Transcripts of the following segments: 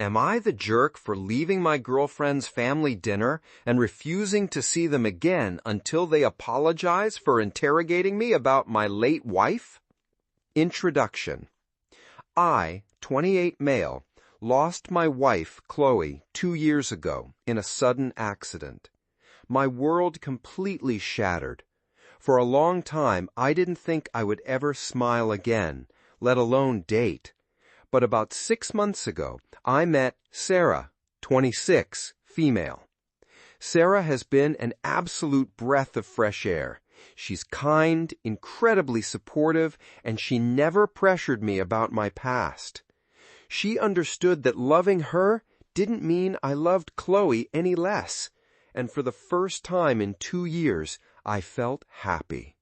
Am I the jerk for leaving my girlfriend's family dinner and refusing to see them again until they apologize for interrogating me about my late wife? Introduction. I, 28 male, lost my wife, Chloe, 2 years ago in a sudden accident. My world completely shattered. For a long time, I didn't think I would ever smile again, let alone date. But about 6 months ago, I met Sarah, 26, female. Sarah has been an absolute breath of fresh air. She's kind, incredibly supportive, and she never pressured me about my past. She understood that loving her didn't mean I loved Chloe any less, and for the first time in 2 years, I felt happy.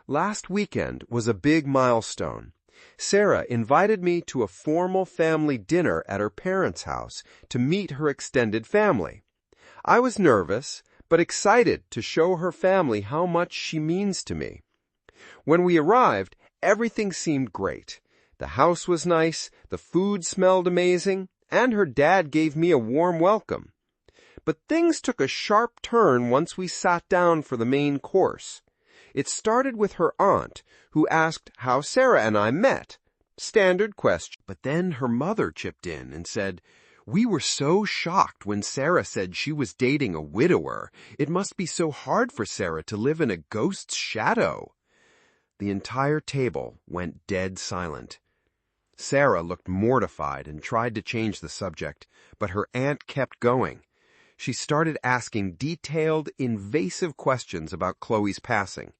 Last weekend was a big milestone. Sarah invited me to a formal family dinner at her parents' house to meet her extended family. I was nervous, but excited to show her family how much she means to me. When we arrived, everything seemed great. The house was nice, the food smelled amazing, and her dad gave me a warm welcome. But things took a sharp turn once we sat down for the main course. It started with her aunt, who asked how Sarah and I met. Standard question. But then her mother chipped in and said, "We were so shocked when Sarah said she was dating a widower. It must be so hard for Sarah to live in a ghost's shadow." The entire table went dead silent. Sarah looked mortified and tried to change the subject, but her aunt kept going. She started asking detailed, invasive questions about Chloe's passing.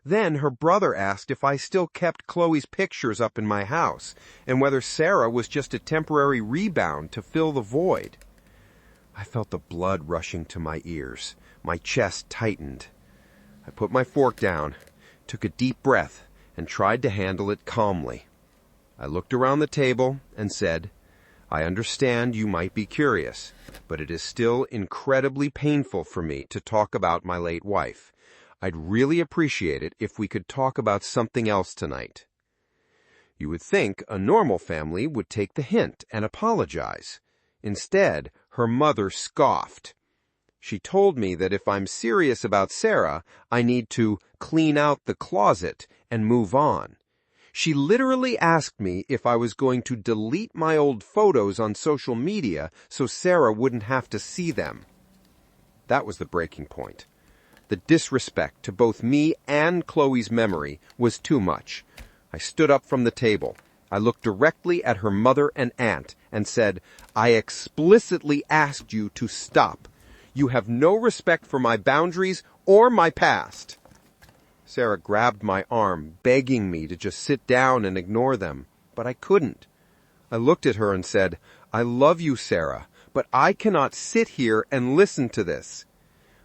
Then her brother asked if I still kept Chloe's pictures up in my house, and whether Sarah was just a temporary rebound to fill the void. I felt the blood rushing to my ears. My chest tightened. I put my fork down, took a deep breath, and tried to handle it calmly. I looked around the table and said, "I understand you might be curious, but it is still incredibly painful for me to talk about my late wife. I'd really appreciate it if we could talk about something else tonight." You would think a normal family would take the hint and apologize. Instead, her mother scoffed. She told me that if I'm serious about Sarah, I need to clean out the closet and move on. She literally asked me if I was going to delete my old photos on social media so Sarah wouldn't have to see them. That was the breaking point. The disrespect to both me and Chloe's memory was too much. I stood up from the table. I looked directly at her mother and aunt and said, "I explicitly asked you to stop. You have no respect for my boundaries or my past." Sarah grabbed my arm, begging me to just sit down and ignore them, but I couldn't. I looked at her and said, "I love you, Sarah, but I cannot sit here and listen to this."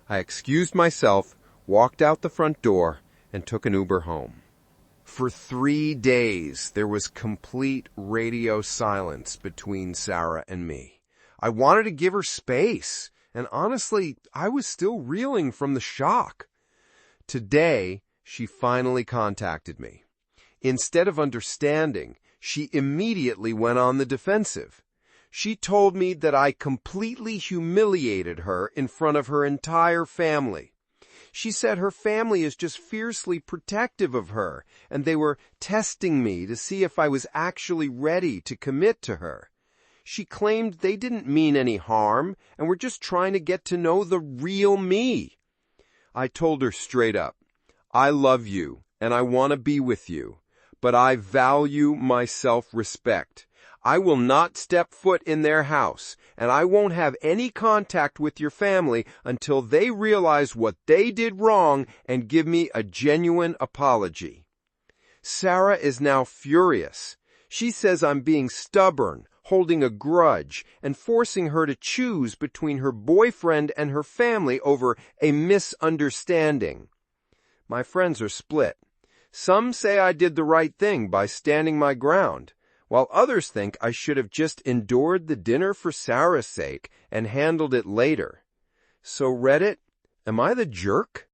I excused myself, walked out the front door, and took an Uber home. For 3 days, there was complete radio silence between Sarah and me. I wanted to give her space, and honestly, I was still reeling from the shock. Today, she finally contacted me. Instead of understanding, she immediately went on the defensive. She told me that I completely humiliated her in front of her entire family. She said her family is just fiercely protective of her, and they were testing me to see if I was actually ready to commit to her. She claimed they didn't mean any harm and were just trying to get to know the real me. I told her straight up, "I love you and I want to be with you, but I value my self-respect. I will not step foot in their house, and I won't have any contact with your family until they realize what they did wrong and give me a genuine apology." Sarah is now furious. She says I'm being stubborn, holding a grudge, and forcing her to choose between her boyfriend and her family over a misunderstanding. My friends are split. Some say I did the right thing by standing my ground, while others think I should have just endured the dinner for Sarah's sake and handled it later. So Reddit, am I the jerk?